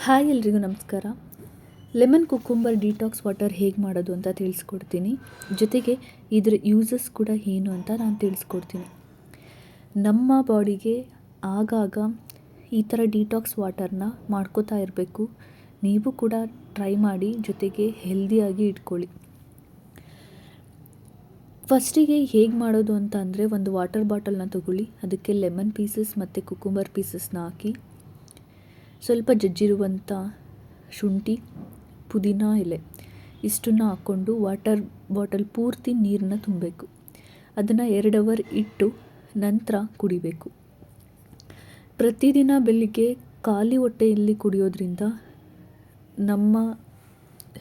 Hi ಎಲ್ರಿಗೂ ನಮಸ್ಕಾರ. Lemon cucumber detox water ಹೇಗೆ ಮಾಡೋದು ಅಂತ ತಿಳಿಸ್ಕೊಡ್ತೀನಿ. ಜೊತೆಗೆ ಇದರ ಯೂಸಸ್ ಕೂಡ ಏನು ಅಂತ ನಾನು ತಿಳಿಸ್ಕೊಡ್ತೀನಿ. ನಮ್ಮ ಬಾಡಿಗೆ ಆಗಾಗ ಈ ಥರ ಡಿಟಾಕ್ಸ್ ವಾಟರ್ನ ಮಾಡ್ಕೋತಾ ಇರಬೇಕು. ನೀವು ಕೂಡ ಟ್ರೈ ಮಾಡಿ, ಜೊತೆಗೆ ಹೆಲ್ದಿಯಾಗಿ ಇಟ್ಕೊಳ್ಳಿ. ಫಸ್ಟಿಗೆ ಹೇಗೆ ಮಾಡೋದು ಅಂತ ಅಂದರೆ, ಒಂದು ವಾಟರ್ ಬಾಟಲ್ನ ತಗೊಳ್ಳಿ. ಅದಕ್ಕೆ ಲೆಮನ್ ಪೀಸಸ್ ಮತ್ತು ಕುಕ್ಕುಂಬರ್ ಪೀಸಸ್ನ ಹಾಕಿ, ಸ್ವಲ್ಪ ಜಜ್ಜಿರುವಂಥ ಶುಂಠಿ, ಪುದೀನ ಎಲೆ ಇಷ್ಟನ್ನು ಹಾಕ್ಕೊಂಡು ವಾಟರ್ ಬಾಟಲ್ ಪೂರ್ತಿ ನೀರನ್ನ ತುಂಬಬೇಕು. ಅದನ್ನು 2 ಅವರ್ ಇಟ್ಟು ನಂತರ ಕುಡಿಬೇಕು. ಪ್ರತಿದಿನ ಬೆಳಿಗ್ಗೆ ಖಾಲಿ ಹೊಟ್ಟೆಯಲ್ಲಿ ಕುಡಿಯೋದ್ರಿಂದ ನಮ್ಮ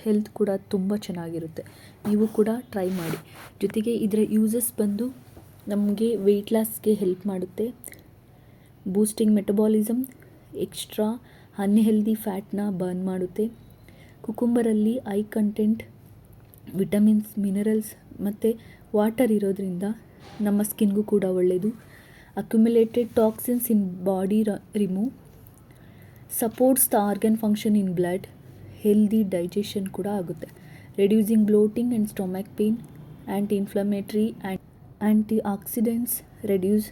ಹೆಲ್ತ್ ಕೂಡ ತುಂಬ ಚೆನ್ನಾಗಿರುತ್ತೆ. ನೀವು ಕೂಡ ಟ್ರೈ ಮಾಡಿ. ಜೊತೆಗೆ ಇದರ ಯೂಸಸ್ ಬಂದು ನಮಗೆ ವೆಯ್ಟ್ ಲಾಸ್ಗೆ ಹೆಲ್ಪ್ ಮಾಡುತ್ತೆ, ಬೂಸ್ಟಿಂಗ್ ಮೆಟಬಾಲಿಸಮ್, ಎಕ್ಸ್ಟ್ರಾ ಅನ್ಹೆಲ್ದಿ ಫ್ಯಾಟ್ನ ಬರ್ನ್ ಮಾಡುತ್ತೆ. ಕುಕ್ಕುಂಬರಲ್ಲಿ ಐ ಕಂಟೆಂಟ್, ವಿಟಮಿನ್ಸ್, ಮಿನರಲ್ಸ್ ಮತ್ತು ವಾಟರ್ ಇರೋದ್ರಿಂದ ನಮ್ಮ ಸ್ಕಿನ್ಗೂ ಕೂಡ ಒಳ್ಳೆಯದು. Accumulated toxins in body remove, supports the organ function in blood, healthy digestion ಕೂಡ ಆಗುತ್ತೆ. Reducing bloating and stomach pain, anti inflammatory anti oxidants, reduce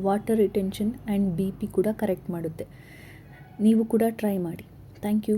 water retention and BP ಕೂಡ correct ಮಾಡುತ್ತೆ. ನೀವು ಕೂಡ ಟ್ರೈ ಮಾಡಿ. Thank you.